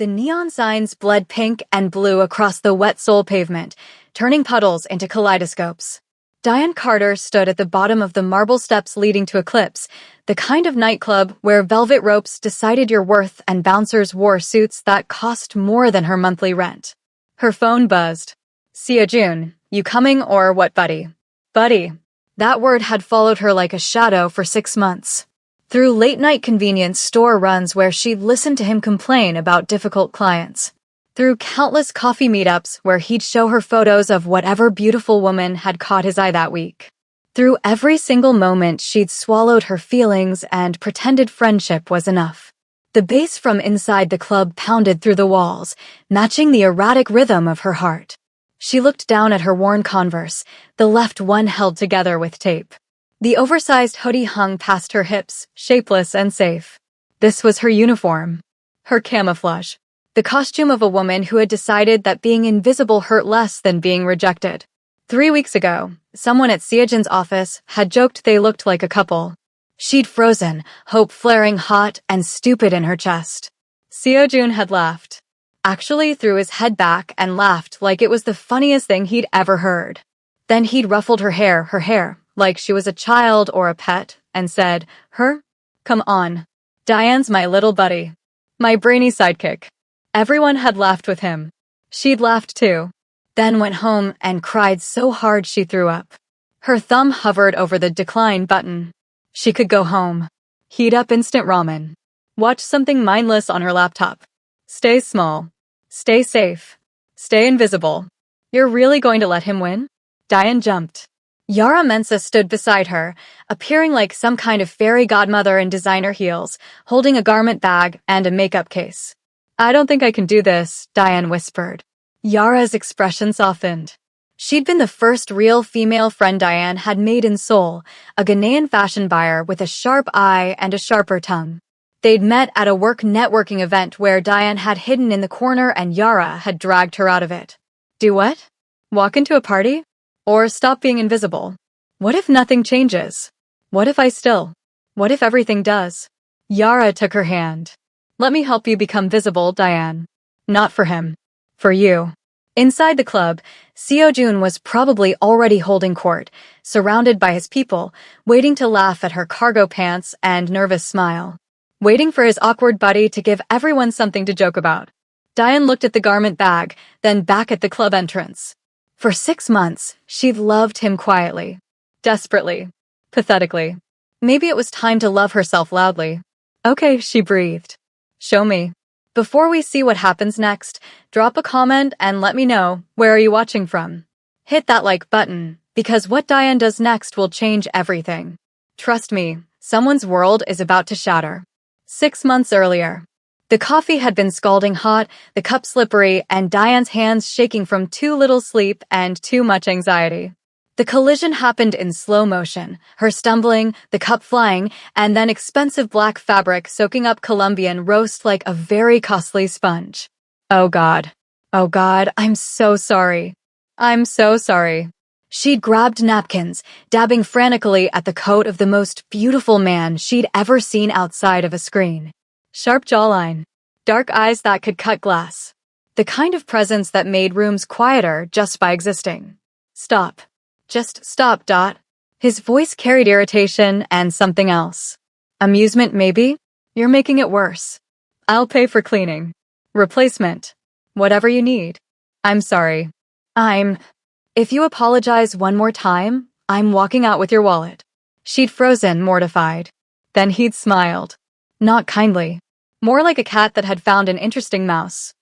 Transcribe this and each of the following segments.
The neon signs bled pink and blue across the wet sole pavement, turning puddles into kaleidoscopes. Diane Carter stood at the bottom of the marble steps leading to Eclipse, the kind of nightclub where velvet ropes decided your worth and bouncers wore suits that cost more than her monthly rent. Her phone buzzed. "Sia June, you coming or what, buddy?" Buddy. That word had followed her like a shadow for 6 months. Through late-night convenience store runs where she'd listened to him complain about difficult clients. Through countless coffee meetups where he'd show her photos of whatever beautiful woman had caught his eye that week. Through every single moment she'd swallowed her feelings and pretended friendship was enough. The bass from inside the club pounded through the walls, matching the erratic rhythm of her heart. She looked down at her worn Converse, the left one held together with tape. The oversized hoodie hung past her hips, shapeless and safe. This was her uniform. Her camouflage. The costume of a woman who had decided that being invisible hurt less than being rejected. 3 weeks ago, someone at Sia Jun's office had joked they looked like a couple. She'd frozen, hope flaring hot and stupid in her chest. Sia Jun had laughed. Actually threw his head back and laughed like it was the funniest thing he'd ever heard. Then he'd ruffled her hair, like she was a child or a pet, and said, "Her? Come on. Diane's my little buddy. My brainy sidekick." Everyone had laughed with him. She'd laughed too. Then went home and cried so hard she threw up. Her thumb hovered over the decline button. She could go home. Heat up instant ramen. Watch something mindless on her laptop. Stay small. Stay safe. Stay invisible. You're really going to let him win? Diane jumped. Yara Mensa stood beside her, appearing like some kind of fairy godmother in designer heels, holding a garment bag and a makeup case. "I don't think I can do this," Diane whispered. Yara's expression softened. She'd been the first real female friend Diane had made in Seoul, a Ghanaian fashion buyer with a sharp eye and a sharper tongue. They'd met at a work networking event where Diane had hidden in the corner and Yara had dragged her out of it. Do what? Walk into a party? Or stop being invisible? What if nothing changes? What if What if everything does? Yara took her hand. "Let me help you become visible, Diane." Not for him. For you. Inside the club, Seo Jun was probably already holding court, surrounded by his people, waiting to laugh at her cargo pants and nervous smile. Waiting for his awkward buddy to give everyone something to joke about. Diane looked at the garment bag, then back at the club entrance. For 6 months, she'd loved him quietly. Desperately. Pathetically. Maybe it was time to love herself loudly. "Okay," she breathed. "Show me." Before we see what happens next, drop a comment and let me know, where are you watching from? Hit that like button, because what Diane does next will change everything. Trust me, someone's world is about to shatter. 6 months earlier. The coffee had been scalding hot, the cup slippery, and Diane's hands shaking from too little sleep and too much anxiety. The collision happened in slow motion, her stumbling, the cup flying, and then expensive black fabric soaking up Colombian roast like a very costly sponge. Oh God, I'm so sorry. I'm so sorry. She'd grabbed napkins, dabbing frantically at the coat of the most beautiful man she'd ever seen outside of a screen. Sharp jawline. Dark eyes that could cut glass. The kind of presence that made rooms quieter just by existing. Stop. Just stop, Dot. His voice carried irritation and something else. Amusement, maybe? You're making it worse. I'll pay for cleaning. Replacement. Whatever you need. I'm sorry. If you apologize one more time, I'm walking out with your wallet. She'd frozen, mortified. Then he'd smiled. Not kindly. More like a cat that had found an interesting mouse.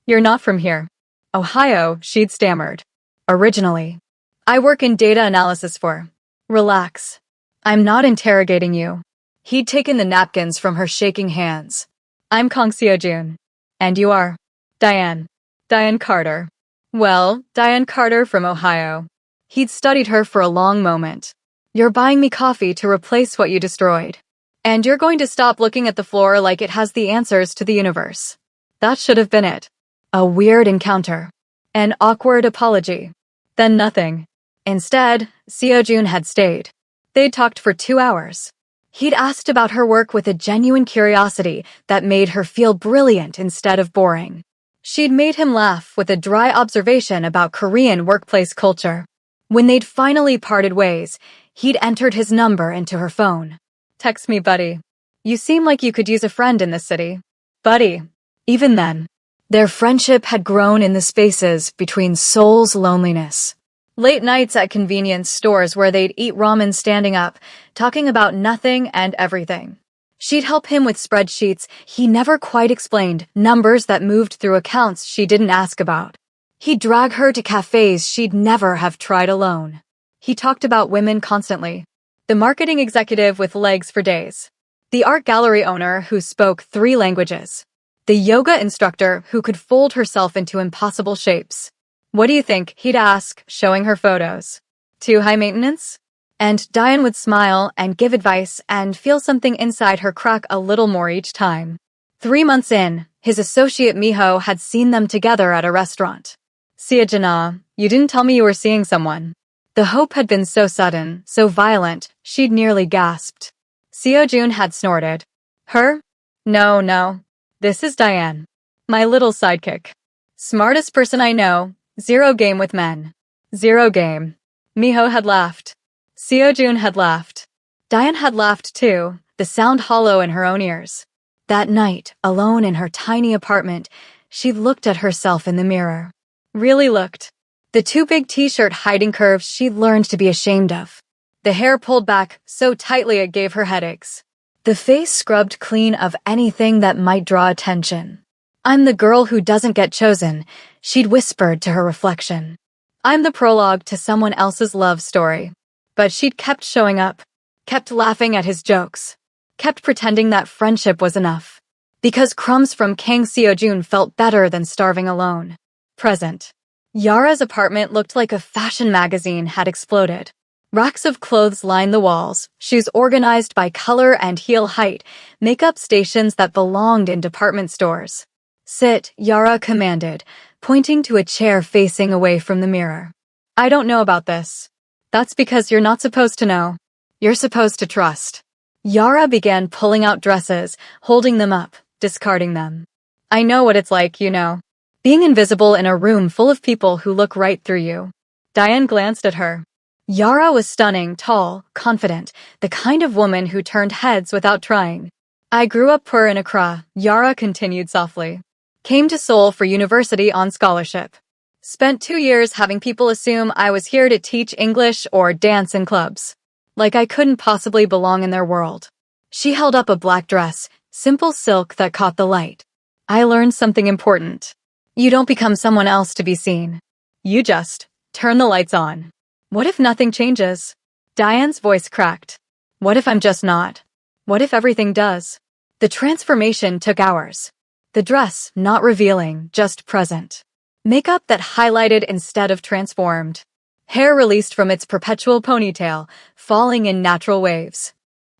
"You're not from here." "Ohio," she'd stammered. "Originally. I work in data analysis for." "Relax. I'm not interrogating you." He'd taken the napkins from her shaking hands. "I'm Kang Seo Jun. And you are?" "Diane. Diane Carter." "Well, Diane Carter from Ohio." He'd studied her for a long moment. "You're buying me coffee to replace what you destroyed. And you're going to stop looking at the floor like it has the answers to the universe." That should have been it. A weird encounter. An awkward apology. Then nothing. Instead, Seo Jun had stayed. They'd talked for 2 hours. He'd asked about her work with a genuine curiosity that made her feel brilliant instead of boring. She'd made him laugh with a dry observation about Korean workplace culture. When they'd finally parted ways, he'd entered his number into her phone. "Text me, buddy. You seem like you could use a friend in this city." Buddy. Even then, their friendship had grown in the spaces between Seoul's loneliness. Late nights at convenience stores where they'd eat ramen standing up, talking about nothing and everything. She'd help him with spreadsheets he never quite explained, numbers that moved through accounts she didn't ask about. He'd drag her to cafes she'd never have tried alone. He talked about women constantly. The marketing executive with legs for days. The art gallery owner who spoke 3 languages. The yoga instructor who could fold herself into impossible shapes. "What do you think?" he'd ask, showing her photos. "Too high maintenance?" And Diane would smile and give advice and feel something inside her crack a little more each time. 3 months in, his associate Miho had seen them together at a restaurant. "Sia Jana, you didn't tell me you were seeing someone." The hope had been so sudden, so violent, she'd nearly gasped. Seo Jun had snorted. "Her? No. This is Diane. My little sidekick. Smartest person I know. 0 game with men. 0 game." Miho had laughed. Seo Jun had laughed. Diane had laughed too, the sound hollow in her own ears. That night, alone in her tiny apartment, she looked at herself in the mirror. Really looked. The too big t-shirt hiding curves she'd learned to be ashamed of. The hair pulled back so tightly it gave her headaches. The face scrubbed clean of anything that might draw attention. "I'm the girl who doesn't get chosen," she'd whispered to her reflection. "I'm the prologue to someone else's love story." But she'd kept showing up, kept laughing at his jokes, kept pretending that friendship was enough. Because crumbs from Kang Seo-jun felt better than starving alone. Present. Yara's apartment looked like a fashion magazine had exploded. Racks of clothes lined the walls, shoes organized by color and heel height, makeup stations that belonged in department stores. "Sit," Yara commanded, pointing to a chair facing away from the mirror. "I don't know about this." "That's because you're not supposed to know. You're supposed to trust." Yara began pulling out dresses, holding them up, discarding them. "I know what it's like, you know. Being invisible in a room full of people who look right through you." Diane glanced at her. Yara was stunning, tall, confident, the kind of woman who turned heads without trying. "I grew up poor in Accra," Yara continued softly. "Came to Seoul for university on scholarship. Spent 2 years having people assume I was here to teach English or dance in clubs. Like I couldn't possibly belong in their world." She held up a black dress, simple silk that caught the light. "I learned something important. You don't become someone else to be seen. You just turn the lights on." "What if nothing changes?" Diane's voice cracked. "What if I'm just not? What if everything does?" The transformation took hours. The dress, not revealing, just present. Makeup that highlighted instead of transformed. Hair released from its perpetual ponytail, falling in natural waves.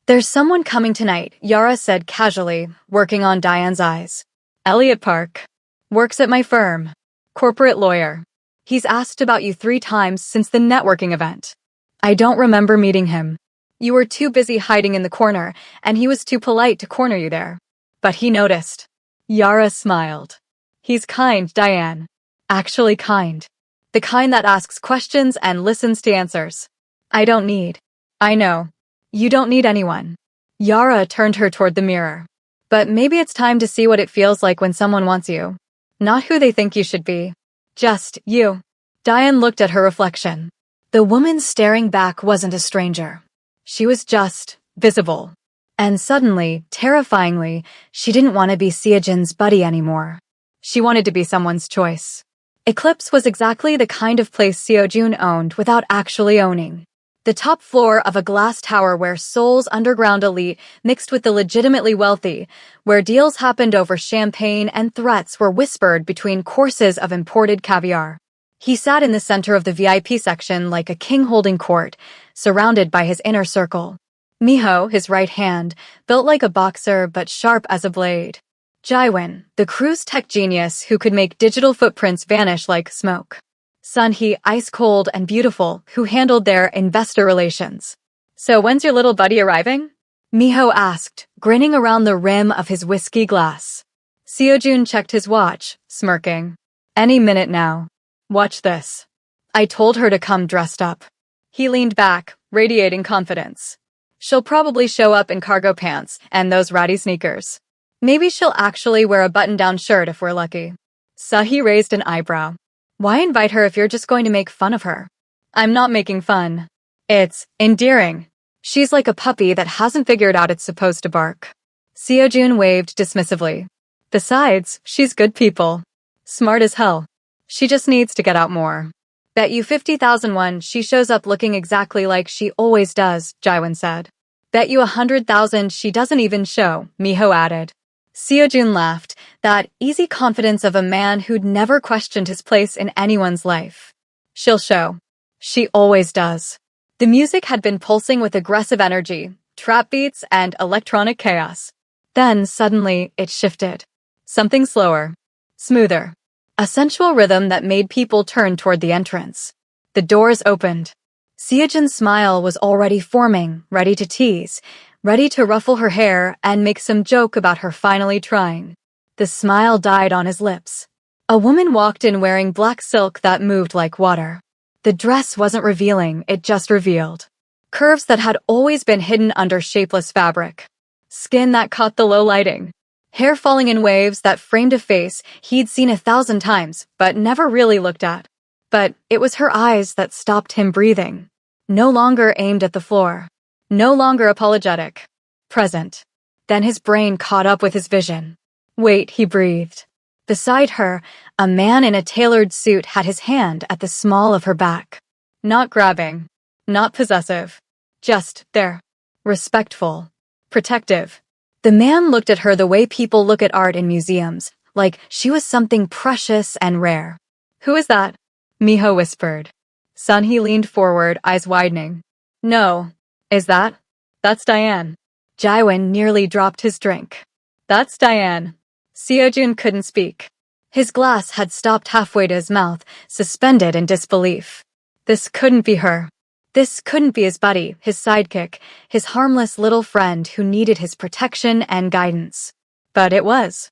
"There's someone coming tonight," Yara said casually, working on Diane's eyes. "Elliot Park. Works at my firm. Corporate lawyer. He's asked about you 3 times since the networking event." "I don't remember meeting him. You were too busy hiding in the corner, and he was too polite to corner you there." "But he noticed." Yara smiled. "He's kind, Diane. Actually kind. The kind that asks questions and listens to answers." "I don't need." "I know. You don't need anyone." Yara turned her toward the mirror. "But maybe it's time to see what it feels like when someone wants you. Not who they think you should be. Just you." Diane looked at her reflection. The woman staring back wasn't a stranger. She was just visible. And suddenly, terrifyingly, she didn't want to be Seojin's buddy anymore. She wanted to be someone's choice. Eclipse was exactly the kind of place Seojun owned without actually owning. The top floor of a glass tower where Seoul's underground elite mixed with the legitimately wealthy, where deals happened over champagne and threats were whispered between courses of imported caviar. He sat in the center of the VIP section like a king holding court, surrounded by his inner circle. Miho, his right hand, built like a boxer but sharp as a blade. Jaiwin, the crew's tech genius who could make digital footprints vanish like smoke. Sunhee, ice cold and beautiful, who handled their investor relations. "So when's your little buddy arriving?" Miho asked, grinning around the rim of his whiskey glass. Seojun checked his watch, smirking. Any minute now. Watch this. I told her to come dressed up. He leaned back, radiating confidence. She'll probably show up in cargo pants and those ratty sneakers. Maybe she'll actually wear a button-down shirt if we're lucky. Sahi raised an eyebrow. Why invite her if you're just going to make fun of her? I'm not making fun. It's endearing. She's like a puppy that hasn't figured out it's supposed to bark. Seojun waved dismissively. Besides, she's good people. Smart as hell. She just needs to get out more. Bet you 50,000 won she shows up looking exactly like she always does, Jaiwan said. Bet you 100,000 she doesn't even show, Miho added. Seojun laughed, that easy confidence of a man who'd never questioned his place in anyone's life. She'll show. She always does. The music had been pulsing with aggressive energy, trap beats, and electronic chaos. Then, suddenly, it shifted. Something slower. Smoother. A sensual rhythm that made people turn toward the entrance. The doors opened. Seojun's smile was already forming, ready to tease, ready to ruffle her hair and make some joke about her finally trying. The smile died on his lips. A woman walked in wearing black silk that moved like water. The dress wasn't revealing, it just revealed. Curves that had always been hidden under shapeless fabric. Skin that caught the low lighting. Hair falling in waves that framed a face he'd seen 1,000 times, but never really looked at. But it was her eyes that stopped him breathing. No longer aimed at the floor. No longer apologetic. Present. Then his brain caught up with his vision. Wait, he breathed. Beside her, a man in a tailored suit had his hand at the small of her back. Not grabbing. Not possessive. Just there. Respectful. Protective. The man looked at her the way people look at art in museums, like she was something precious and rare. Who is that? Miho whispered. Son, he leaned forward, eyes widening. No. Is that? That's Diane. Jaiwan nearly dropped his drink. That's Diane. Seojun couldn't speak. His glass had stopped halfway to his mouth, suspended in disbelief. This couldn't be her. This couldn't be his buddy, his sidekick, his harmless little friend who needed his protection and guidance. But it was.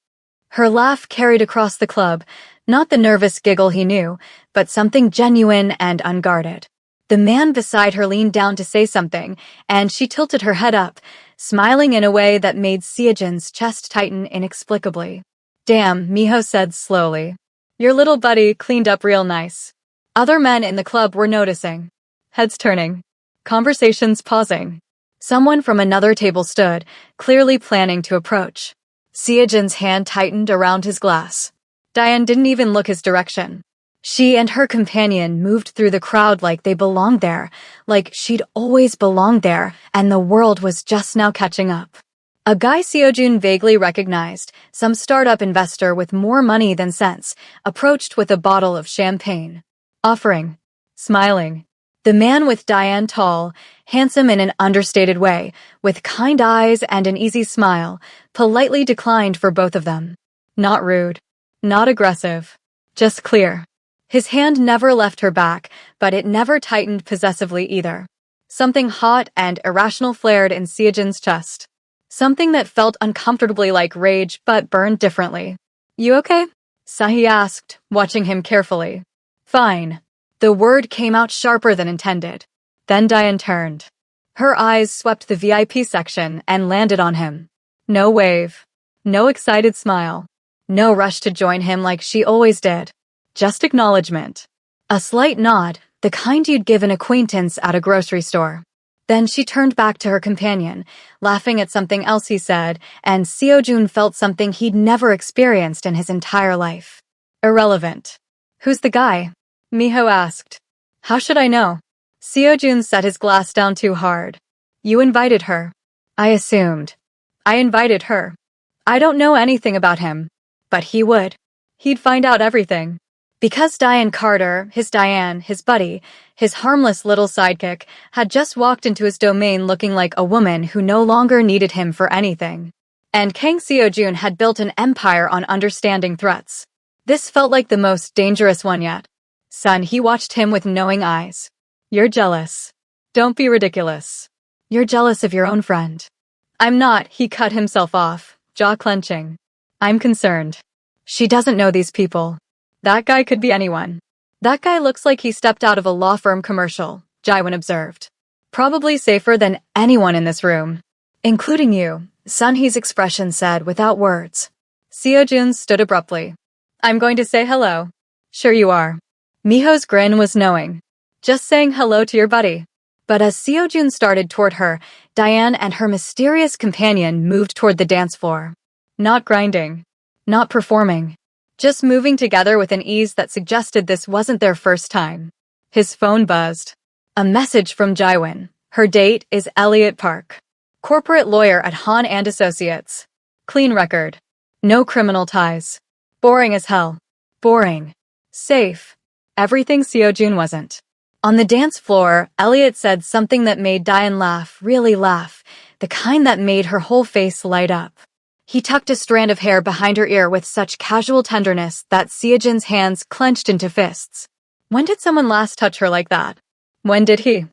Her laugh carried across the club, not the nervous giggle he knew, but something genuine and unguarded. The man beside her leaned down to say something, and she tilted her head up, smiling in a way that made Seojun's chest tighten inexplicably. Damn, Miho said slowly. Your little buddy cleaned up real nice. Other men in the club were noticing. Heads turning. Conversations pausing. Someone from another table stood, clearly planning to approach. Seojun's hand tightened around his glass. Diane didn't even look his direction. She and her companion moved through the crowd like they belonged there, like she'd always belonged there, and the world was just now catching up. A guy Seojun vaguely recognized, some startup investor with more money than sense, approached with a bottle of champagne. Offering. Smiling. The man with Diane tall, handsome in an understated way, with kind eyes and an easy smile, politely declined for both of them. Not rude. Not aggressive. Just clear. His hand never left her back, but it never tightened possessively either. Something hot and irrational flared in Seojun's chest. Something that felt uncomfortably like rage but burned differently. You okay? Sahi asked, watching him carefully. Fine. The word came out sharper than intended. Then Diane turned. Her eyes swept the VIP section and landed on him. No wave. No excited smile. No rush to join him like she always did. Just acknowledgement. A slight nod, the kind you'd give an acquaintance at a grocery store. Then she turned back to her companion, laughing at something else he said, and Seojun felt something he'd never experienced in his entire life. Irrelevant. Who's the guy? Miho asked. How should I know? Seojun set his glass down too hard. You invited her. I assumed. I invited her. I don't know anything about him. But he would. He'd find out everything. Because Diane Carter, his Diane, his buddy, his harmless little sidekick, had just walked into his domain looking like a woman who no longer needed him for anything. And Kang Seojun had built an empire on understanding threats. This felt like the most dangerous one yet. Son, he watched him with knowing eyes. You're jealous. Don't be ridiculous. You're jealous of your own friend. I'm not, he cut himself off, jaw clenching. I'm concerned. She doesn't know these people. That guy could be anyone. That guy looks like he stepped out of a law firm commercial, Jaiwan observed. Probably safer than anyone in this room. Including you, Sunhee's expression said without words. Seojun stood abruptly. I'm going to say hello. Sure you are. Miho's grin was knowing. Just saying hello to your buddy. But as Seojun started toward her, Diane and her mysterious companion moved toward the dance floor. Not grinding. Not performing. Just moving together with an ease that suggested this wasn't their first time. His phone buzzed. A message from Jaiwan. Her date is Elliot Park. Corporate lawyer at Han and Associates. Clean record. No criminal ties. Boring as hell. Boring. Safe. Everything Seojun wasn't. On the dance floor, Elliot said something that made Diane laugh, really laugh, the kind that made her whole face light up. He tucked a strand of hair behind her ear with such casual tenderness that Seojun's hands clenched into fists. When did someone last touch her like that? When did he?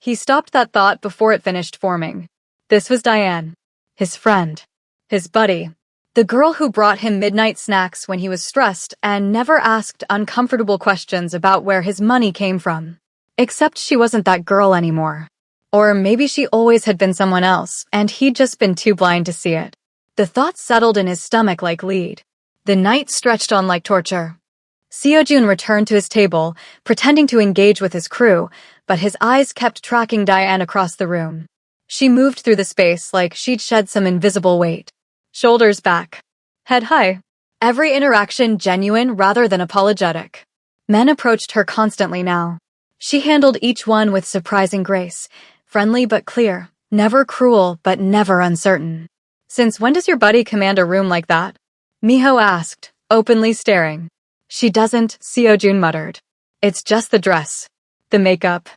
He stopped that thought before it finished forming. This was Diane. His friend. His buddy. The girl who brought him midnight snacks when he was stressed and never asked uncomfortable questions about where his money came from. Except she wasn't that girl anymore. Or maybe she always had been someone else, and he'd just been too blind to see it. The thought settled in his stomach like lead. The night stretched on like torture. Seojun returned to his table, pretending to engage with his crew, but his eyes kept tracking Diane across the room. She moved through the space like she'd shed some invisible weight. Shoulders back. Head high. Every interaction genuine rather than apologetic. Men approached her constantly now. She handled each one with surprising grace, friendly but clear, never cruel but never uncertain. Since when does your buddy command a room like that? Miho asked, openly staring. She doesn't, Seojun muttered. It's just the dress. The makeup.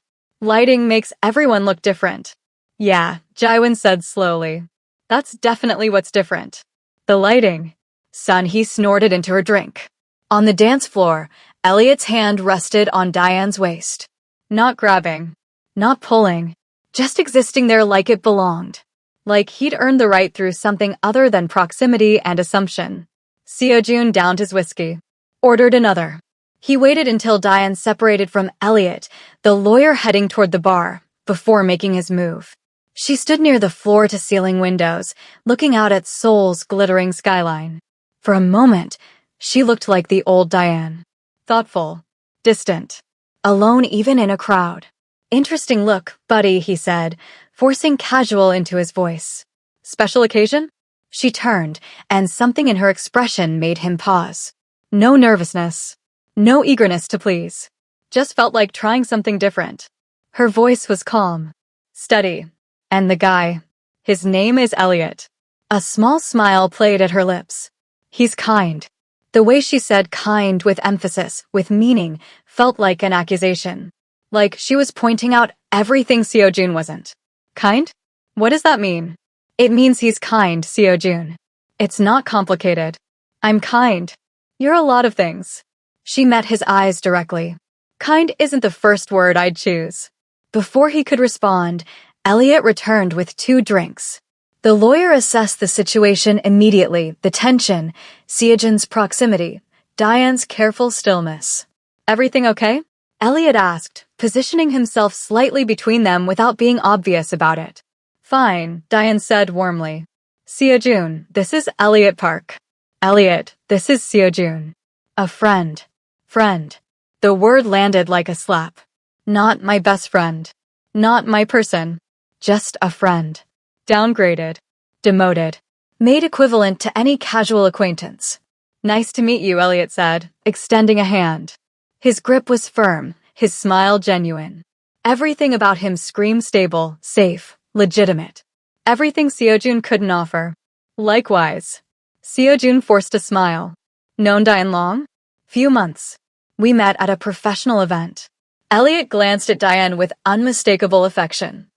Lighting makes everyone look different. Yeah, Jaiwan said slowly. That's definitely what's different. The lighting. Sunhee snorted into her drink. On the dance floor, Elliot's hand rested on Diane's waist. Not grabbing. Not pulling. Just existing there like it belonged. Like he'd earned the right through something other than proximity and assumption. Seojun downed his whiskey. Ordered another. He waited until Diane separated from Elliot, the lawyer heading toward the bar, before making his move. She stood near the floor-to-ceiling windows, looking out at Seoul's glittering skyline. For a moment, she looked like the old Diane. Thoughtful. Distant. Alone even in a crowd. Interesting look, buddy, he said, forcing casual into his voice. Special occasion? She turned, and something in her expression made him pause. No nervousness. No eagerness to please. Just felt like trying something different. Her voice was calm. Steady. And the guy. His name is Elliot. A small smile played at her lips. He's kind. The way she said kind with emphasis, with meaning, felt like an accusation. Like she was pointing out everything Seojun wasn't. Kind? What does that mean? It means he's kind, Seojun. It's not complicated. I'm kind. You're a lot of things. She met his eyes directly. Kind isn't the first word I'd choose. Before he could respond, Elliot returned with 2 drinks. The lawyer assessed the situation immediately, the tension, Seojun's proximity, Diane's careful stillness. Everything okay? Elliot asked, positioning himself slightly between them without being obvious about it. Fine, Diane said warmly. Seojun, this is Elliot Park. Elliot, this is Seojun. A friend. Friend. The word landed like a slap. Not my best friend. Not my person. Just a friend. Downgraded. Demoted. Made equivalent to any casual acquaintance. Nice to meet you, Elliot said, extending a hand. His grip was firm, his smile genuine. Everything about him screamed stable, safe, legitimate. Everything Seojun couldn't offer. Likewise. Seojun forced a smile. Known Diane long? Few months. We met at a professional event. Elliot glanced at Diane with unmistakable affection.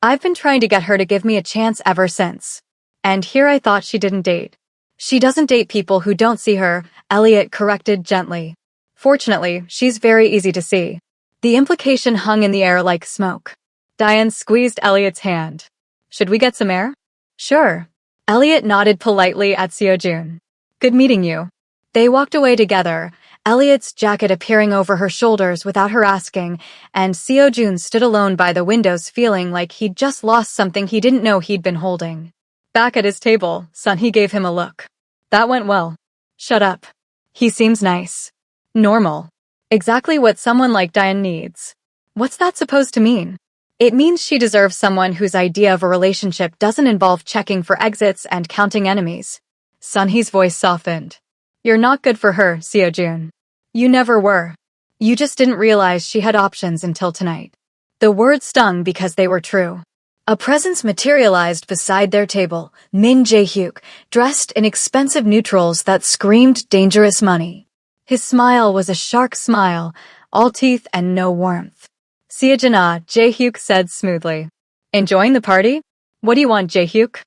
I've been trying to get her to give me a chance ever since. And here I thought she didn't date. She doesn't date people who don't see her, Elliot corrected gently. Fortunately, she's very easy to see. The implication hung in the air like smoke. Diane squeezed Elliot's hand. Should we get some air? Sure. Elliot nodded politely at Seojun. Good meeting you. They walked away together, Elliot's jacket appearing over her shoulders without her asking, and Seojun stood alone by the windows feeling like he'd just lost something he didn't know he'd been holding. Back at his table, Sunhee gave him a look. That went well. Shut up. He seems nice. Normal. Exactly what someone like Diane needs. What's that supposed to mean? It means she deserves someone whose idea of a relationship doesn't involve checking for exits and counting enemies. Sunhee's voice softened. You're not good for her, Seojun. You never were. You just didn't realize she had options until tonight. The words stung because they were true. A presence materialized beside their table, Min Jae-hyuk, dressed in expensive neutrals that screamed dangerous money. His smile was a shark smile, all teeth and no warmth. Seojun, Jae-hyuk said smoothly. Enjoying the party? What do you want, Jae-hyuk?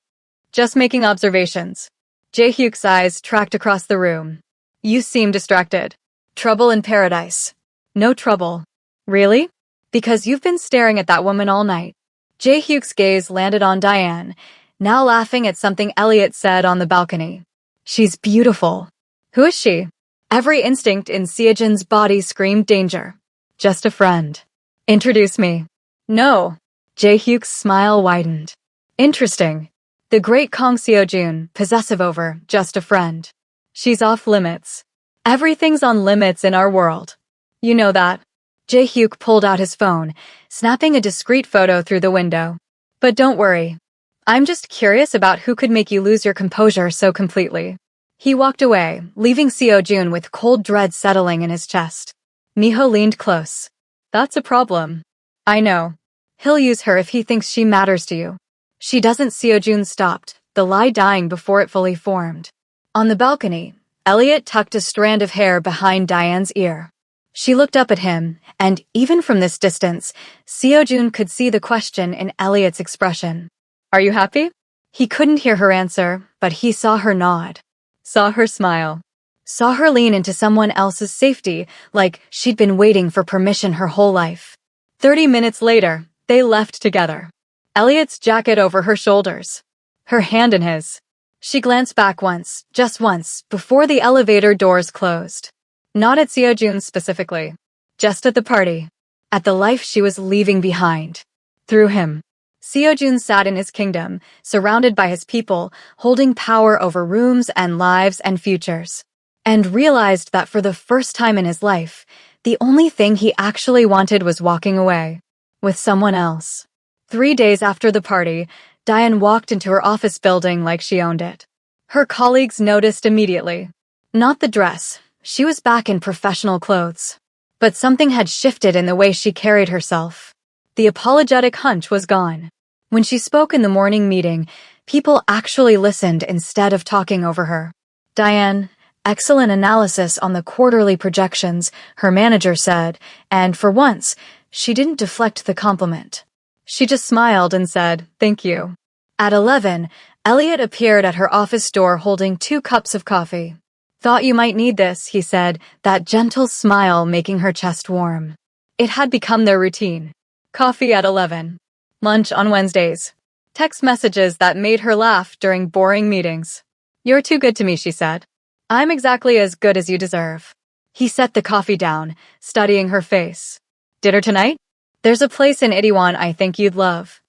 Just making observations. Jae-hyuk's eyes tracked across the room. You seem distracted. Trouble in paradise. No trouble. Really? Because you've been staring at that woman all night. Jae-hyuk's gaze landed on Diane, now laughing at something Elliot said on the balcony. She's beautiful. Who is she? Every instinct in Seojun's body screamed danger. Just a friend. Introduce me. No. Jae-hyuk's smile widened. Interesting. The great Kong Seojun, possessive over, just a friend. She's off limits. Everything's on limits in our world. You know that. Jae-hyuk pulled out his phone, snapping a discreet photo through the window. But don't worry. I'm just curious about who could make you lose your composure so completely. He walked away, leaving Seojun with cold dread settling in his chest. Miho leaned close. That's a problem. I know. He'll use her if he thinks she matters to you. She doesn't. Seojun stopped, the lie dying before it fully formed. On the balcony, Elliot tucked a strand of hair behind Diane's ear. She looked up at him, and even from this distance, Seojun could see the question in Elliot's expression. Are you happy? He couldn't hear her answer, but he saw her nod. Saw her smile. Saw her lean into someone else's safety, like she'd been waiting for permission her whole life. 30 minutes later, they left together. Elliot's jacket over her shoulders. Her hand in his. She glanced back once, just once, before the elevator doors closed. Not at Seojun specifically. Just at the party. At the life she was leaving behind. Through him. Seojun sat in his kingdom, surrounded by his people, holding power over rooms and lives and futures. And realized that for the first time in his life, the only thing he actually wanted was walking away. With someone else. 3 days after the party, Diane walked into her office building like she owned it. Her colleagues noticed immediately. Not the dress. She was back in professional clothes. But something had shifted in the way she carried herself. The apologetic hunch was gone. When she spoke in the morning meeting, people actually listened instead of talking over her. Diane, excellent analysis on the quarterly projections, her manager said, and for once, she didn't deflect the compliment. She just smiled and said, thank you. At 11, Elliot appeared at her office door holding 2 cups of coffee. Thought you might need this, he said, that gentle smile making her chest warm. It had become their routine. Coffee at 11. Lunch on Wednesdays. Text messages that made her laugh during boring meetings. You're too good to me, she said. I'm exactly as good as you deserve. He set the coffee down, studying her face. Dinner tonight? There's a place in Itaewon I think you'd love.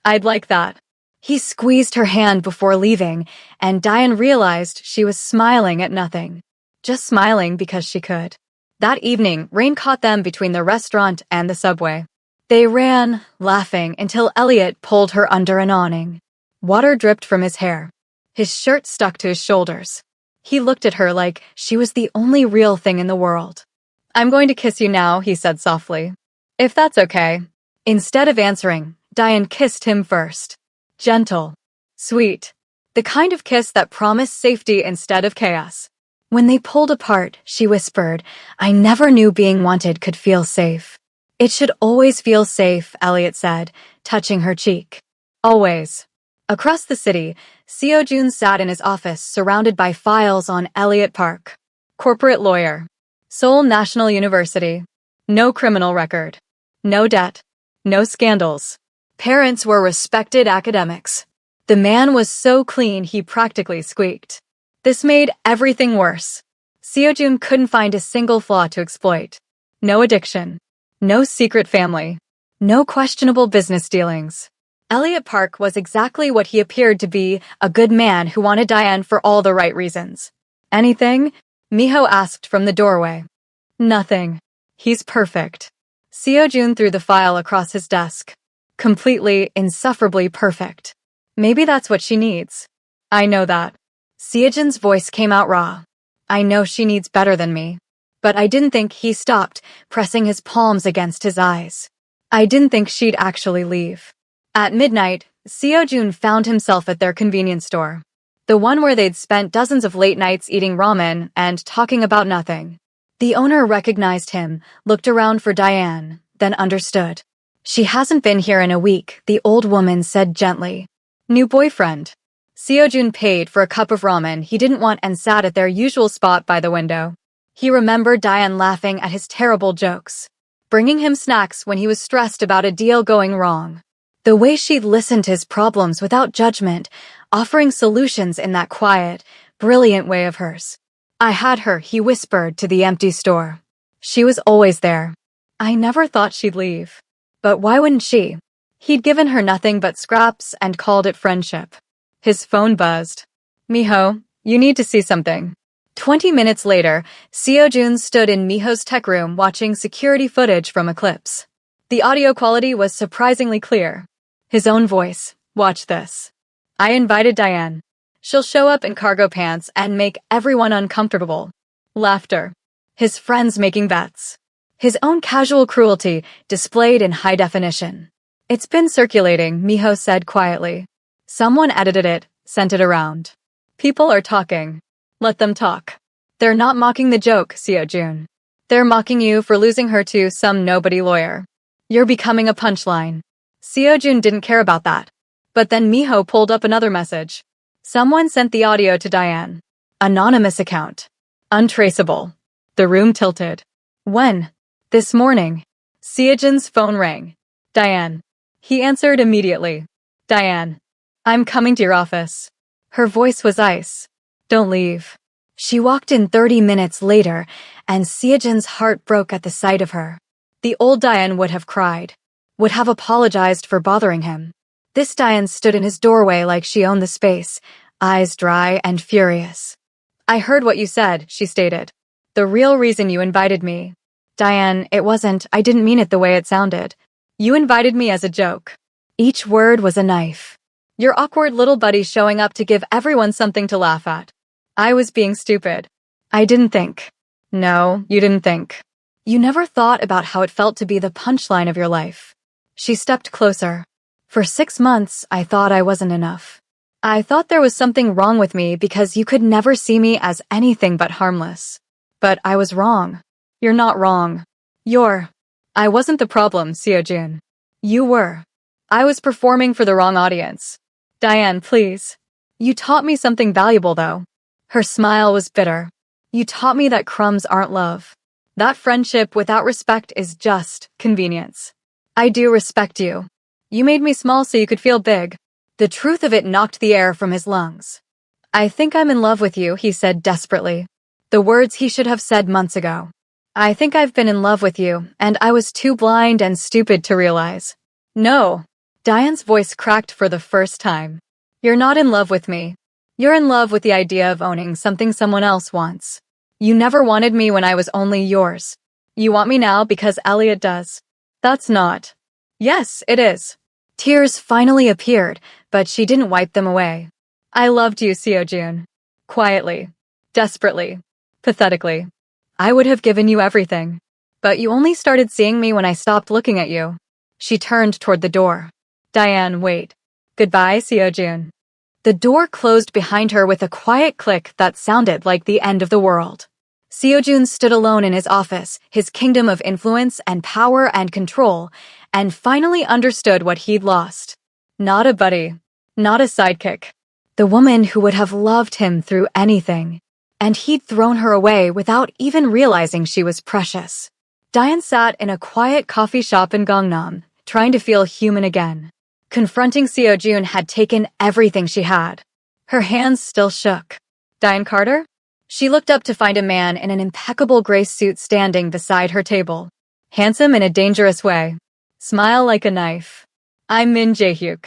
I'd like that. He squeezed her hand before leaving, and Diane realized she was smiling at nothing. Just smiling because she could. That evening, rain caught them between the restaurant and the subway. They ran, laughing, until Elliot pulled her under an awning. Water dripped from his hair. His shirt stuck to his shoulders. He looked at her like she was the only real thing in the world. I'm going to kiss you now, he said softly. If that's okay. Instead of answering, Diane kissed him first. Gentle. Sweet. The kind of kiss that promised safety instead of chaos. When they pulled apart, she whispered, I never knew being wanted could feel safe. It should always feel safe, Elliot said, touching her cheek. Always. Across the city, Seojun sat in his office surrounded by files on Elliot Park. Corporate lawyer. Seoul National University. No criminal record. No debt. No scandals. Parents were respected academics. The man was so clean he practically squeaked. This made everything worse. Seojun couldn't find a single flaw to exploit. No addiction. No secret family. No questionable business dealings. Elliot Park was exactly what he appeared to be, a good man who wanted Diane for all the right reasons. Anything? Miho asked from the doorway. Nothing. He's perfect. Seojun threw the file across his desk. Completely, insufferably perfect. Maybe that's what she needs. I know that. Seojun's voice came out raw. I know she needs better than me. But I didn't think. He stopped, pressing his palms against his eyes. I didn't think she'd actually leave. At midnight, Seojun found himself at their convenience store. The one where they'd spent dozens of late nights eating ramen and talking about nothing. The owner recognized him, looked around for Diane, then understood. She hasn't been here in a week, the old woman said gently. New boyfriend. Seojun paid for a cup of ramen he didn't want and sat at their usual spot by the window. He remembered Diane laughing at his terrible jokes, bringing him snacks when he was stressed about a deal going wrong. The way she'd listened to his problems without judgment, offering solutions in that quiet, brilliant way of hers. I had her, he whispered to the empty store. She was always there. I never thought she'd leave. But why wouldn't she? He'd given her nothing but scraps and called it friendship. His phone buzzed. Miho, you need to see something. 20 minutes later, Seojun stood in Miho's tech room watching security footage from Eclipse. The audio quality was surprisingly clear. His own voice. Watch this. I invited Diane. She'll show up in cargo pants and make everyone uncomfortable. Laughter. His friends making bets. His own casual cruelty displayed in high definition. It's been circulating, Miho said quietly. Someone edited it, sent it around. People are talking. Let them talk. They're not mocking the joke, Seojun. They're mocking you for losing her to some nobody lawyer. You're becoming a punchline. Seojun didn't care about that. But then Miho pulled up another message. Someone sent the audio to Diane. Anonymous account. Untraceable. The room tilted. When? This morning. Seojun's phone rang. Diane. He answered immediately. Diane. I'm coming to your office. Her voice was ice. Don't leave. She walked in 30 minutes later, and Seojun's heart broke at the sight of her. The old Diane would have cried, would have apologized for bothering him. This Diane stood in his doorway like she owned the space, eyes dry and furious. I heard what you said, she stated. The real reason you invited me. Diane, it wasn't, I didn't mean it the way it sounded. You invited me as a joke. Each word was a knife. Your awkward little buddy showing up to give everyone something to laugh at. I was being stupid. I didn't think. No, you didn't think. You never thought about how it felt to be the punchline of your life. She stepped closer. For 6 months, I thought I wasn't enough. I thought there was something wrong with me because you could never see me as anything but harmless. But I was wrong. You're not wrong. I wasn't the problem, Seojun. You were. I was performing for the wrong audience. Diane, please. You taught me something valuable, though. Her smile was bitter. You taught me that crumbs aren't love. That friendship without respect is just convenience. I do respect you. You made me small so you could feel big. The truth of it knocked the air from his lungs. I think I'm in love with you, he said desperately. The words he should have said months ago. I think I've been in love with you, and I was too blind and stupid to realize. No. Diane's voice cracked for the first time. You're not in love with me. You're in love with the idea of owning something someone else wants. You never wanted me when I was only yours. You want me now because Elliot does. That's not. Yes, it is. Tears finally appeared, but she didn't wipe them away. I loved you, Seojun. Quietly. Desperately. Pathetically. I would have given you everything. But you only started seeing me when I stopped looking at you. She turned toward the door. Diane, wait. Goodbye, Seojun. The door closed behind her with a quiet click that sounded like the end of the world. Seojun stood alone in his office, his kingdom of influence and power and control, and finally understood what he'd lost. Not a buddy. Not a sidekick. The woman who would have loved him through anything. And he'd thrown her away without even realizing she was precious. Diane sat in a quiet coffee shop in Gangnam, trying to feel human again. Confronting Seo-jun had taken everything she had. Her hands still shook. Diane Carter? She looked up to find a man in an impeccable gray suit standing beside her table. Handsome in a dangerous way. Smile like a knife. I'm Min Jae-hyuk.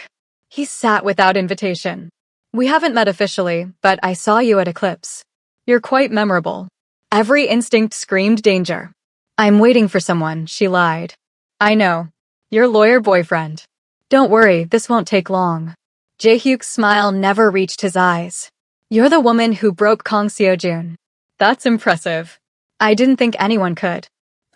He sat without invitation. We haven't met officially, but I saw you at Eclipse. You're quite memorable. Every instinct screamed danger. I'm waiting for someone, she lied. I know. Your lawyer boyfriend. Don't worry, this won't take long. Jae-hyuk's smile never reached his eyes. You're the woman who broke Kang Seo-jun. That's impressive. I didn't think anyone could.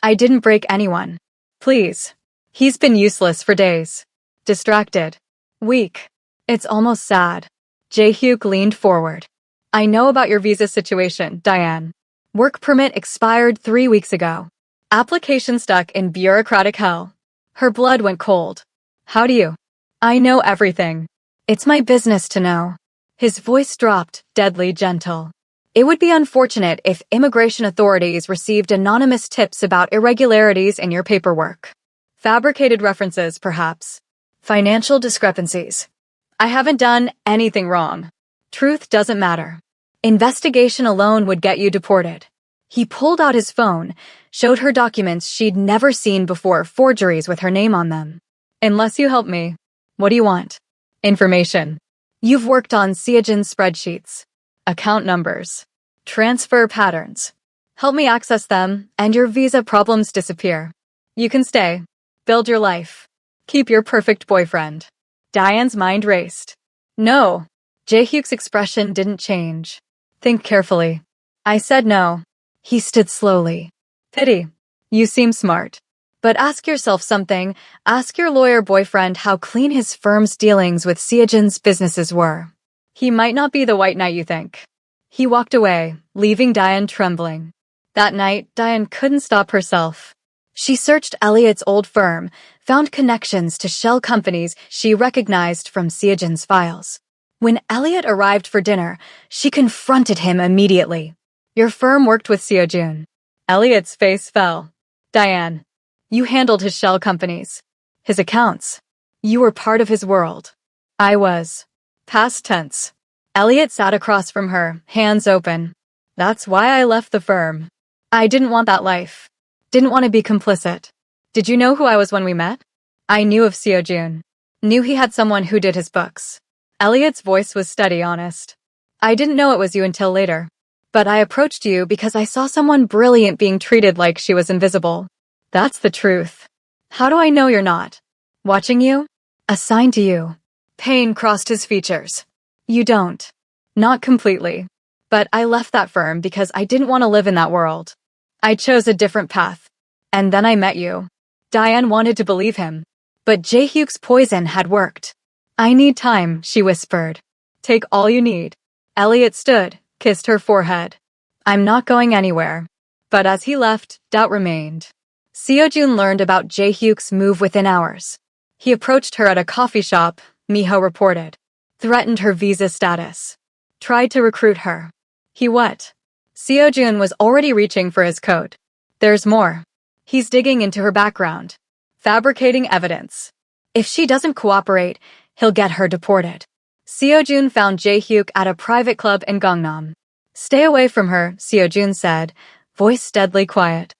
I didn't break anyone. Please. He's been useless for days. Distracted. Weak. It's almost sad. Jae-hyuk leaned forward. I know about your visa situation, Diane. Work permit expired 3 weeks ago. Application stuck in bureaucratic hell. Her blood went cold. How do you? I know everything. It's my business to know. His voice dropped, deadly gentle. It would be unfortunate if immigration authorities received anonymous tips about irregularities in your paperwork. Fabricated references, perhaps. Financial discrepancies. I haven't done anything wrong. Truth doesn't matter. Investigation alone would get you deported. He pulled out his phone, showed her documents she'd never seen before, forgeries with her name on them. Unless you help me. What do you want? Information. You've worked on Seo-jun's spreadsheets. Account numbers. Transfer patterns. Help me access them, and your visa problems disappear. You can stay. Build your life. Keep your perfect boyfriend. Diane's mind raced. No. Jae-hyuk's expression didn't change. Think carefully. I said no. He stood slowly. Pity. You seem smart. But ask yourself something. Ask your lawyer boyfriend how clean his firm's dealings with Seo-jun's businesses were. He might not be the white knight you think. He walked away, leaving Diane trembling. That night, Diane couldn't stop herself. She searched Elliot's old firm, found connections to shell companies she recognized from Seo-jun's files. When Elliot arrived for dinner, she confronted him immediately. Your firm worked with Seo-jun. Elliot's face fell. Diane. You handled his shell companies. His accounts. You were part of his world. I was. Past tense. Elliot sat across from her, hands open. That's why I left the firm. I didn't want that life. Didn't want to be complicit. Did you know who I was when we met? I knew of Seo-jun. Knew he had someone who did his books. Elliot's voice was steady, honest. I didn't know it was you until later. But I approached you because I saw someone brilliant being treated like she was invisible. That's the truth. How do I know you're not? Watching you? Assigned to you. Pain crossed his features. You don't. Not completely. But I left that firm because I didn't want to live in that world. I chose a different path. And then I met you. Diane wanted to believe him. But Jae-hyuk's poison had worked. I need time, she whispered. Take all you need. Elliot stood, kissed her forehead. I'm not going anywhere. But as he left, doubt remained. Seo-jun learned about Jae-hyuk's move within hours. He approached her at a coffee shop, Miho reported. Threatened her visa status. Tried to recruit her. He what? Seo-jun was already reaching for his coat. There's more. He's digging into her background. Fabricating evidence. If she doesn't cooperate, he'll get her deported. Seo-jun found Jae-hyuk at a private club in Gangnam. Stay away from her, Seo-jun said, voice deadly quiet.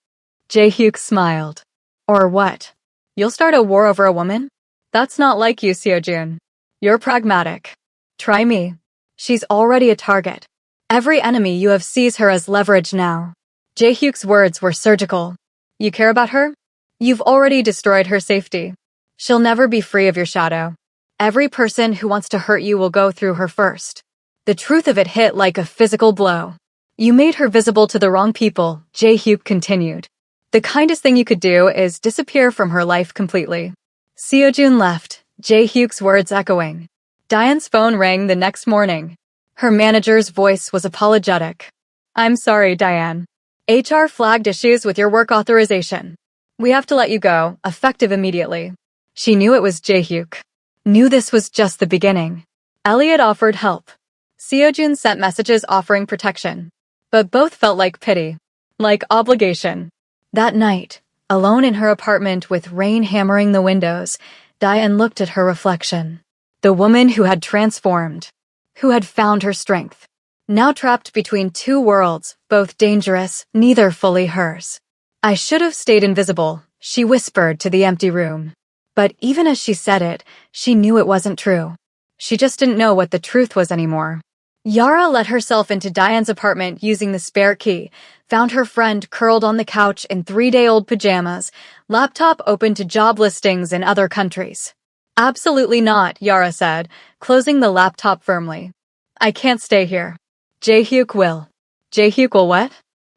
Jae-hyuk smiled. Or what? You'll start a war over a woman? That's not like you, Seo-jun. You're pragmatic. Try me. She's already a target. Every enemy you have sees her as leverage now. Jae-hyuk's words were surgical. You care about her? You've already destroyed her safety. She'll never be free of your shadow. Every person who wants to hurt you will go through her first. The truth of it hit like a physical blow. You made her visible to the wrong people, Jae-hyuk continued. The kindest thing you could do is disappear from her life completely. Seo-jun left, Jae-hyuk's words echoing. Diane's phone rang the next morning. Her manager's voice was apologetic. I'm sorry, Diane. HR flagged issues with your work authorization. We have to let you go, effective immediately. She knew it was Jae-hyuk. Knew this was just the beginning. Elliot offered help. Seo-jun sent messages offering protection. But both felt like pity. Like obligation. That night, alone in her apartment with rain hammering the windows, Diane looked at her reflection. The woman who had transformed, who had found her strength. Now trapped between two worlds, both dangerous, neither fully hers. I should have stayed invisible, she whispered to the empty room. But even as she said it, she knew it wasn't true. She just didn't know what the truth was anymore. Yara let herself into Diane's apartment using the spare key, found her friend curled on the couch in 3-day-old pajamas, laptop open to job listings in other countries. Absolutely not, Yara said, closing the laptop firmly. I can't stay here. Jae-hyuk will. Jae-hyuk will what?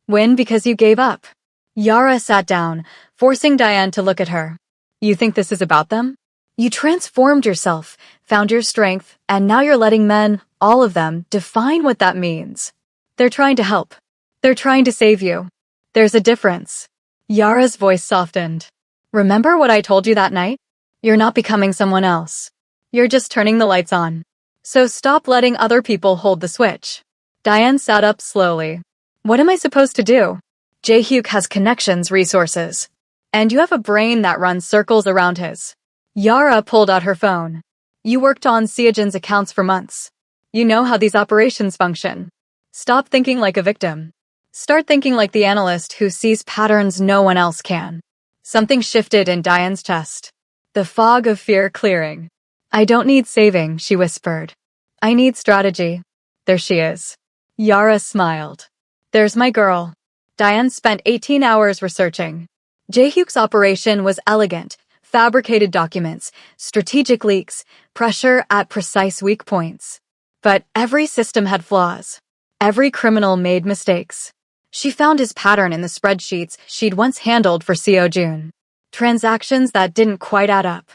Win because you gave up. Yara sat down, forcing Diane to look at her. You think this is about them? You transformed yourself, found your strength, and now you're letting men, all of them, define what that means. They're trying to help. They're trying to save you. There's a difference. Yara's voice softened. Remember what I told you that night? You're not becoming someone else. You're just turning the lights on. So stop letting other people hold the switch. Diane sat up slowly. What am I supposed to do? Jae-hyuk has connections, resources. And you have a brain that runs circles around his. Yara pulled out her phone. You worked on Seojin's accounts for months. You know how these operations function. Stop thinking like a victim. Start thinking like the analyst who sees patterns no one else can. Something shifted in Diane's chest. The fog of fear clearing. I don't need saving, she whispered. I need strategy. There she is. Yara smiled. There's my girl. Diane spent 18 hours researching. Jae-hyuk's operation was elegant, fabricated documents, strategic leaks, pressure at precise weak points. But every system had flaws. Every criminal made mistakes. She found his pattern in the spreadsheets she'd once handled for Seojun. Transactions that didn't quite add up.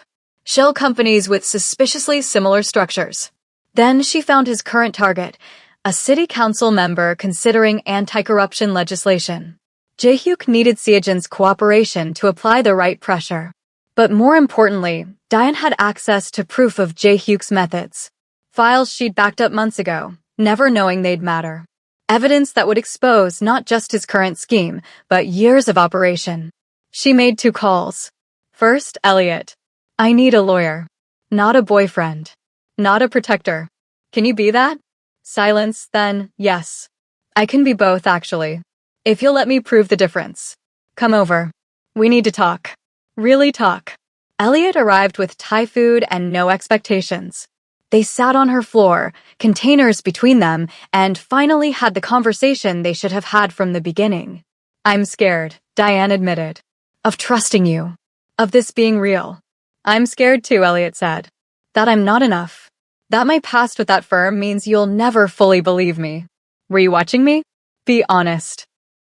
Shell companies with suspiciously similar structures. Then she found his current target, a city council member considering anti-corruption legislation. Jae-hyuk needed Seojin's cooperation to apply the right pressure. But more importantly, Diane had access to proof of Jae-hyuk's methods. Files she'd backed up months ago, never knowing they'd matter. Evidence that would expose not just his current scheme, but years of operation. She made 2 calls. First, Elliot. I need a lawyer. Not a boyfriend. Not a protector. Can you be that? Silence, then, yes. I can be both, actually. If you'll let me prove the difference. Come over. We need to talk. Really talk. Elliot arrived with Thai food and no expectations. They sat on her floor, containers between them, and finally had the conversation they should have had from the beginning. I'm scared, Diane admitted. Of trusting you. Of this being real. I'm scared too, Elliot said. That I'm not enough. That my past with that firm means you'll never fully believe me. Were you watching me? Be honest.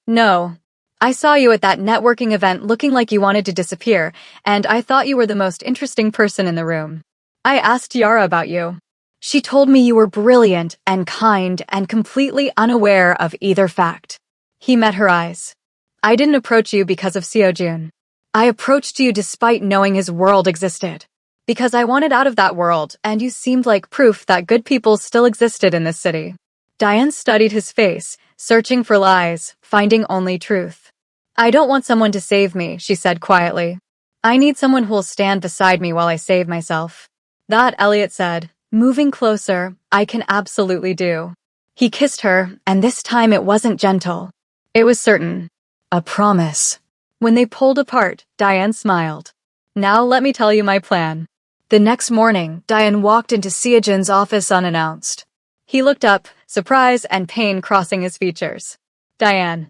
No. I saw you at that networking event looking like you wanted to disappear, and I thought you were the most interesting person in the room. I asked Yara about you. She told me you were brilliant and kind and completely unaware of either fact. He met her eyes. I didn't approach you because of Seojun. I approached you despite knowing his world existed. Because I wanted out of that world, and you seemed like proof that good people still existed in this city. Diane studied his face, searching for lies, finding only truth. I don't want someone to save me, she said quietly. I need someone who'll stand beside me while I save myself. That, Elliot said, moving closer, I can absolutely do. He kissed her, and this time it wasn't gentle. It was certain. A promise. When they pulled apart, Diane smiled. Now let me tell you my plan. The next morning, Diane walked into Seojin's office unannounced. He looked up, surprise and pain crossing his features. Diane.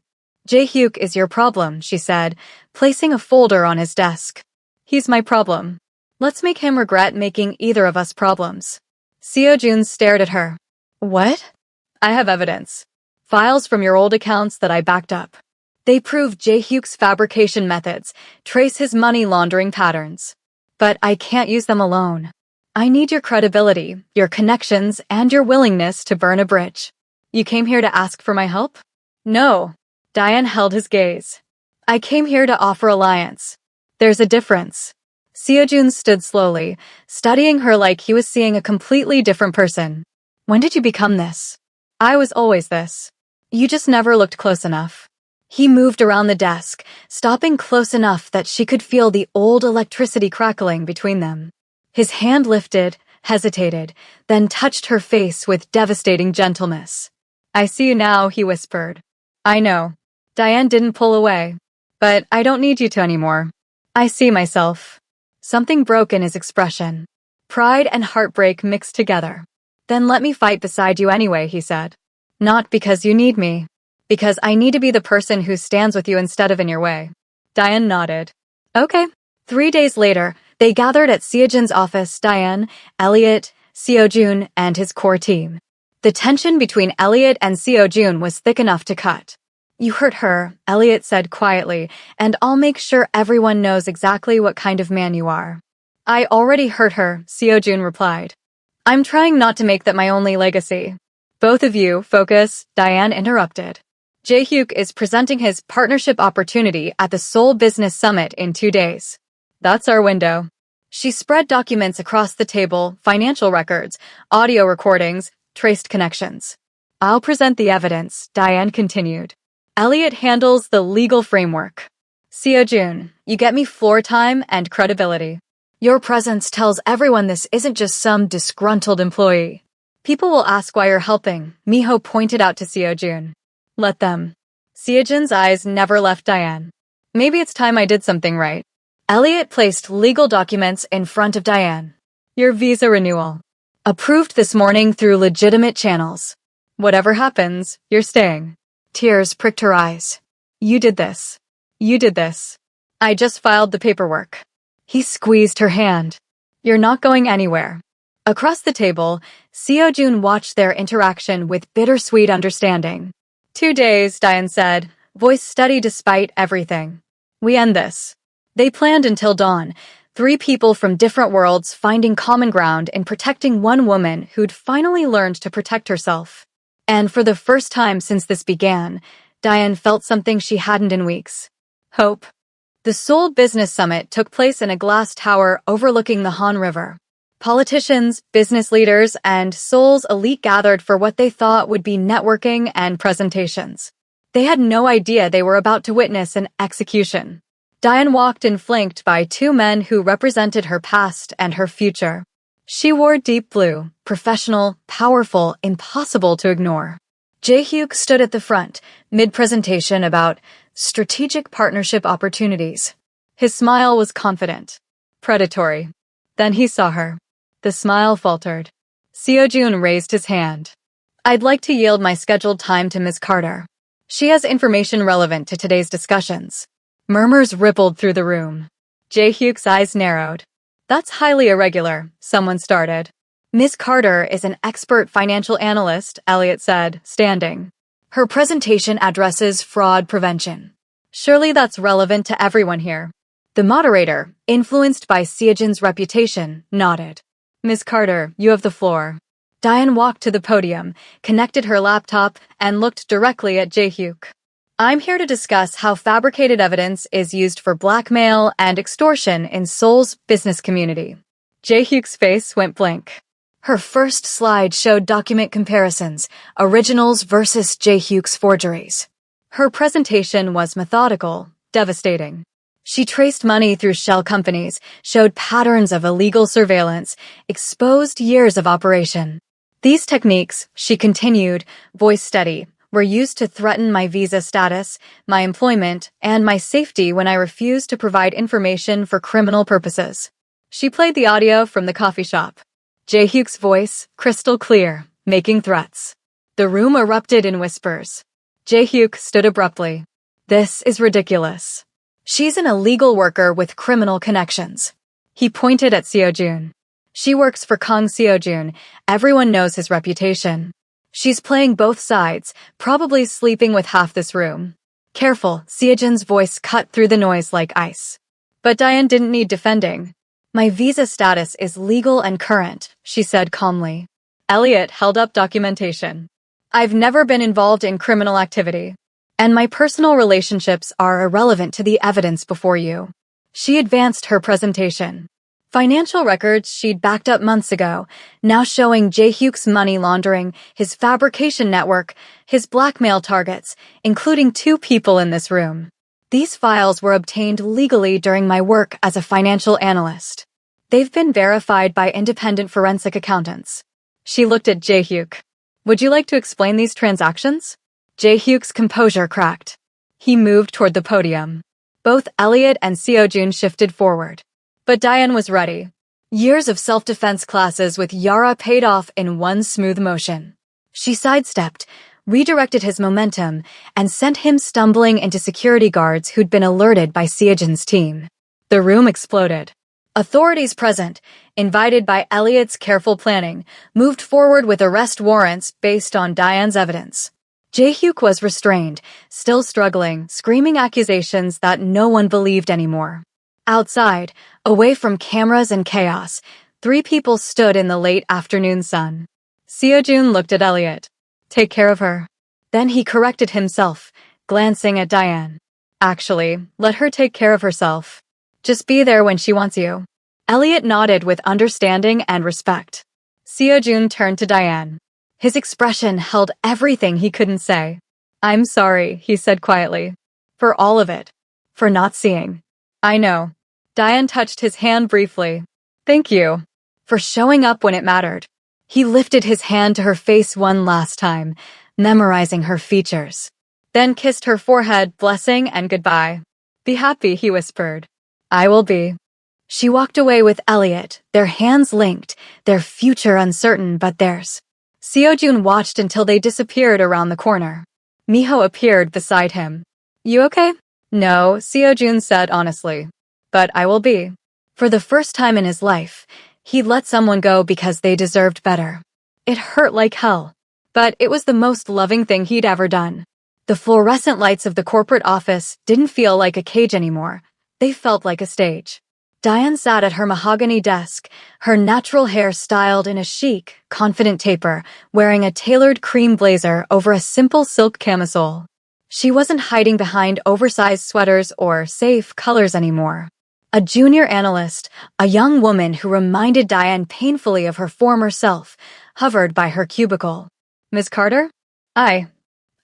Jae-hyuk is your problem, she said, placing a folder on his desk. He's my problem. Let's make him regret making either of us problems. Seojun stared at her. What? I have evidence. Files from your old accounts that I backed up. They prove Jae-hyuk's fabrication methods, trace his money laundering patterns. But I can't use them alone. I need your credibility, your connections, and your willingness to burn a bridge. You came here to ask for my help? No. Diane held his gaze. I came here to offer alliance. There's a difference. Seojun stood slowly, studying her like he was seeing a completely different person. When did you become this? I was always this. You just never looked close enough. He moved around the desk, stopping close enough that she could feel the old electricity crackling between them. His hand lifted, hesitated, then touched her face with devastating gentleness. "I see you now," he whispered. "I know. Diane didn't pull away. But I don't need you to anymore. I see myself." Something broke in his expression. Pride and heartbreak mixed together. "Then let me fight beside you anyway," he said. "Not because you need me. Because I need to be the person who stands with you instead of in your way." Diane nodded. "Okay." 3 days later, they gathered at Seojun's office. Diane, Elliot, Seojun, and his core team. The tension between Elliot and Seojun was thick enough to cut. "You hurt her," Elliot said quietly, "and I'll make sure everyone knows exactly what kind of man you are." "I already hurt her," Seojun replied. "I'm trying not to make that my only legacy." "Both of you, focus," Diane interrupted. Jae-hyuk is presenting his partnership opportunity at the Seoul Business Summit in 2 days. That's our window. She spread documents across the table, financial records, audio recordings, traced connections. "I'll present the evidence," Diane continued. "Elliot handles the legal framework. Seojun, you get me floor time and credibility. Your presence tells everyone this isn't just some disgruntled employee. People will ask why you're helping," Miho pointed out to Seojun. "Let them." Seojun's eyes never left Diane. "Maybe it's time I did something right." Elliot placed legal documents in front of Diane. "Your visa renewal. Approved this morning through legitimate channels. Whatever happens, you're staying." Tears pricked her eyes. "You did this. You did this." "I just filed the paperwork." He squeezed her hand. "You're not going anywhere." Across the table, Seojun watched their interaction with bittersweet understanding. 2 days, Diane said, voice steady despite everything. "We end this." They planned until dawn, 3 people from different worlds finding common ground in protecting one woman who'd finally learned to protect herself. And for the first time since this began, Diane felt something she hadn't in weeks. Hope. The Seoul Business Summit took place in a glass tower overlooking the Han River. Politicians, business leaders, and Seoul's elite gathered for what they thought would be networking and presentations. They had no idea they were about to witness an execution. Diane walked in flanked by 2 men who represented her past and her future. She wore deep blue, professional, powerful, impossible to ignore. Jae-hyuk stood at the front, mid-presentation about strategic partnership opportunities. His smile was confident, predatory. Then he saw her. The smile faltered. Seojun raised his hand. "I'd like to yield my scheduled time to Ms. Carter. She has information relevant to today's discussions." Murmurs rippled through the room. Jae-hyuk's eyes narrowed. "That's highly irregular," someone started. "Ms. Carter is an expert financial analyst," Elliot said, standing. "Her presentation addresses fraud prevention. Surely that's relevant to everyone here." The moderator, influenced by Seojun's reputation, nodded. "Ms. Carter, you have the floor." Diane walked to the podium, connected her laptop, and looked directly at Jae-hyuk. "I'm here to discuss how fabricated evidence is used for blackmail and extortion in Seoul's business community." Jae-hyuk's face went blank. Her first slide showed document comparisons, originals versus Jae-hyuk's forgeries. Her presentation was methodical, devastating. She traced money through shell companies, showed patterns of illegal surveillance, exposed years of operation. "These techniques," she continued, voice steady, "were used to threaten my visa status, my employment, and my safety when I refused to provide information for criminal purposes." She played the audio from the coffee shop. Jae-hyuk's voice, crystal clear, making threats. The room erupted in whispers. Jae-hyuk stood abruptly. "This is ridiculous. She's an illegal worker with criminal connections." He pointed at Seojun. "She works for Kang Seojun. Everyone knows his reputation. She's playing both sides, probably sleeping with half this room." "Careful," Seojun's voice cut through the noise like ice. But Diane didn't need defending. "My visa status is legal and current," she said calmly. Elliot held up documentation. "I've never been involved in criminal activity. And my personal relationships are irrelevant to the evidence before you." She advanced her presentation. Financial records she'd backed up months ago, now showing Jae-hyuk's money laundering, his fabrication network, his blackmail targets, including 2 people in this room. These files were obtained legally during my work as a financial analyst. They've been verified by independent forensic accountants. She looked at Jae-hyuk. Would you like to explain these transactions? Jae-hyuk's composure cracked. He moved toward the podium. Both Elliot and Seo-jun shifted forward. But Diane was ready. Years of self-defense classes with Yara paid off in one smooth motion. She sidestepped, redirected his momentum, and sent him stumbling into security guards who'd been alerted by Seo-jun's team. The room exploded. Authorities present, invited by Elliot's careful planning, moved forward with arrest warrants based on Diane's evidence. Jae-hyuk was restrained, still struggling, screaming accusations that no one believed anymore. Outside, away from cameras and chaos, 3 people stood in the late afternoon sun. Seo-jun looked at Elliot. Take care of her. Then he corrected himself, glancing at Diane. Actually, let her take care of herself. Just be there when she wants you. Elliot nodded with understanding and respect. Seo-jun turned to Diane. His expression held everything he couldn't say. I'm sorry, he said quietly. For all of it. For not seeing. I know. Diane touched his hand briefly. Thank you. For showing up when it mattered. He lifted his hand to her face one last time, memorizing her features. Then kissed her forehead, blessing and goodbye. Be happy, he whispered. I will be. She walked away with Elliot, their hands linked, their future uncertain but theirs. Seo-jun watched until they disappeared around the corner. Miho appeared beside him. You okay? No, Seo-jun said honestly. But I will be. For the first time in his life, he'd let someone go because they deserved better. It hurt like hell. But it was the most loving thing he'd ever done. The fluorescent lights of the corporate office didn't feel like a cage anymore. They felt like a stage. Diane sat at her mahogany desk, her natural hair styled in a chic, confident taper, wearing a tailored cream blazer over a simple silk camisole. She wasn't hiding behind oversized sweaters or safe colors anymore. A junior analyst, a young woman who reminded Diane painfully of her former self, hovered by her cubicle. Ms. Carter? I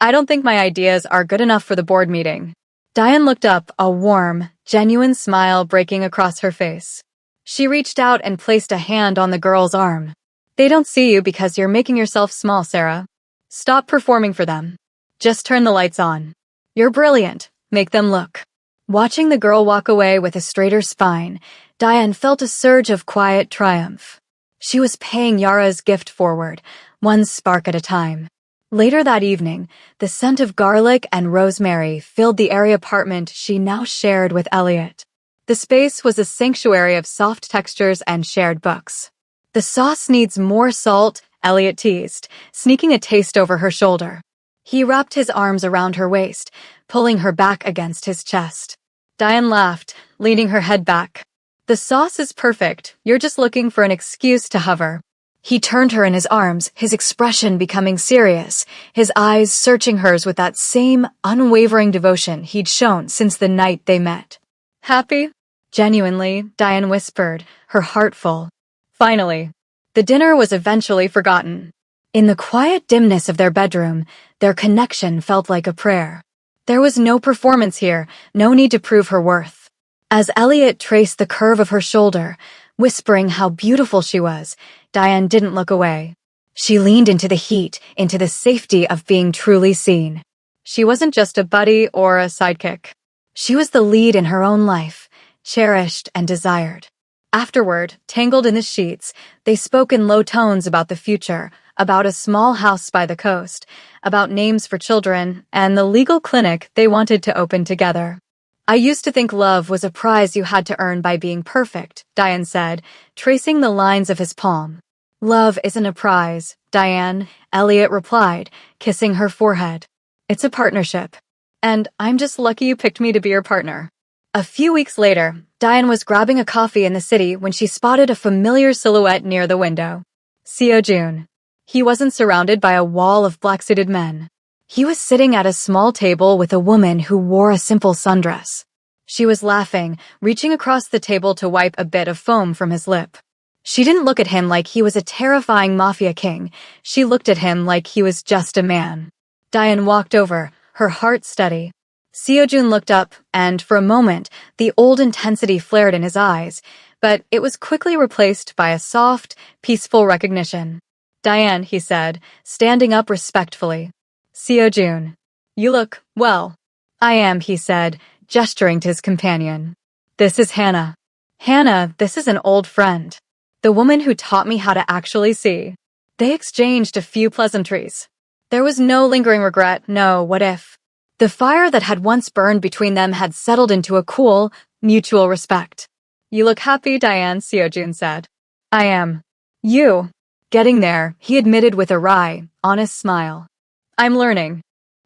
don't think my ideas are good enough for the board meeting. Diane looked up, a warm, genuine smile breaking across her face. She reached out and placed a hand on the girl's arm. They don't see you because you're making yourself small, Sarah. Stop performing for them. Just turn the lights on. You're brilliant. Make them look. Watching the girl walk away with a straighter spine, Diane felt a surge of quiet triumph. She was paying Yara's gift forward, one spark at a time. Later that evening, the scent of garlic and rosemary filled the airy apartment she now shared with Elliot. The space was a sanctuary of soft textures and shared books. The sauce needs more salt, Elliot teased, sneaking a taste over her shoulder. He wrapped his arms around her waist, pulling her back against his chest. Diane laughed, leaning her head back. The sauce is perfect, you're just looking for an excuse to hover. He turned her in his arms, his expression becoming serious, his eyes searching hers with that same unwavering devotion he'd shown since the night they met. Happy? Genuinely, Diane whispered, her heart full. Finally. The dinner was eventually forgotten. In the quiet dimness of their bedroom, their connection felt like a prayer. There was no performance here, no need to prove her worth. As Elliot traced the curve of her shoulder, whispering how beautiful she was, Diane didn't look away. She leaned into the heat, into the safety of being truly seen. She wasn't just a buddy or a sidekick. She was the lead in her own life, cherished and desired. Afterward, tangled in the sheets, they spoke in low tones about the future, about a small house by the coast, about names for children, and the legal clinic they wanted to open together. I used to think love was a prize you had to earn by being perfect, Diane said, tracing the lines of his palm. Love isn't a prize, Diane, Elliot replied, kissing her forehead. It's a partnership. And I'm just lucky you picked me to be your partner. A few weeks later, Diane was grabbing a coffee in the city when she spotted a familiar silhouette near the window. Seo-jun. He wasn't surrounded by a wall of black-suited men. He was sitting at a small table with a woman who wore a simple sundress. She was laughing, reaching across the table to wipe a bit of foam from his lip. She didn't look at him like he was a terrifying mafia king. She looked at him like he was just a man. Diane walked over, her heart steady. Seojun looked up, and for a moment, the old intensity flared in his eyes, but it was quickly replaced by a soft, peaceful recognition. Diane, he said, standing up respectfully. Seojun. You look, well. I am, he said, gesturing to his companion. This is Hannah. Hannah, this is an old friend. The woman who taught me how to actually see. They exchanged a few pleasantries. There was no lingering regret, no what if. The fire that had once burned between them had settled into a cool, mutual respect. You look happy, Diane, Seojun said. I am. You. Getting there, he admitted with a wry, honest smile. I'm learning.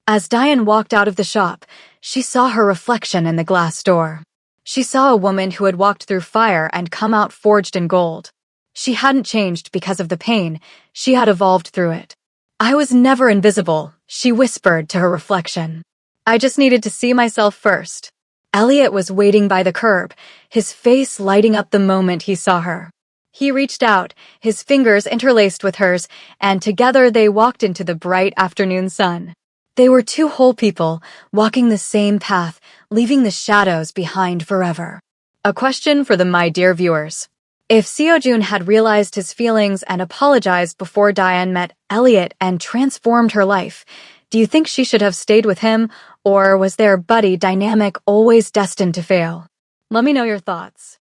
As Diane walked out of the shop, she saw her reflection in the glass door. She saw a woman who had walked through fire and come out forged in gold. She hadn't changed because of the pain, she had evolved through it. I was never invisible, she whispered to her reflection. I just needed to see myself first. Elliot was waiting by the curb, his face lighting up the moment he saw her. He reached out, his fingers interlaced with hers, and together they walked into the bright afternoon sun. They were two whole people, walking the same path, leaving the shadows behind forever. A question for the my dear viewers. If Seojun had realized his feelings and apologized before Diane met Elliot and transformed her life, do you think she should have stayed with him, or was their buddy dynamic always destined to fail? Let me know your thoughts.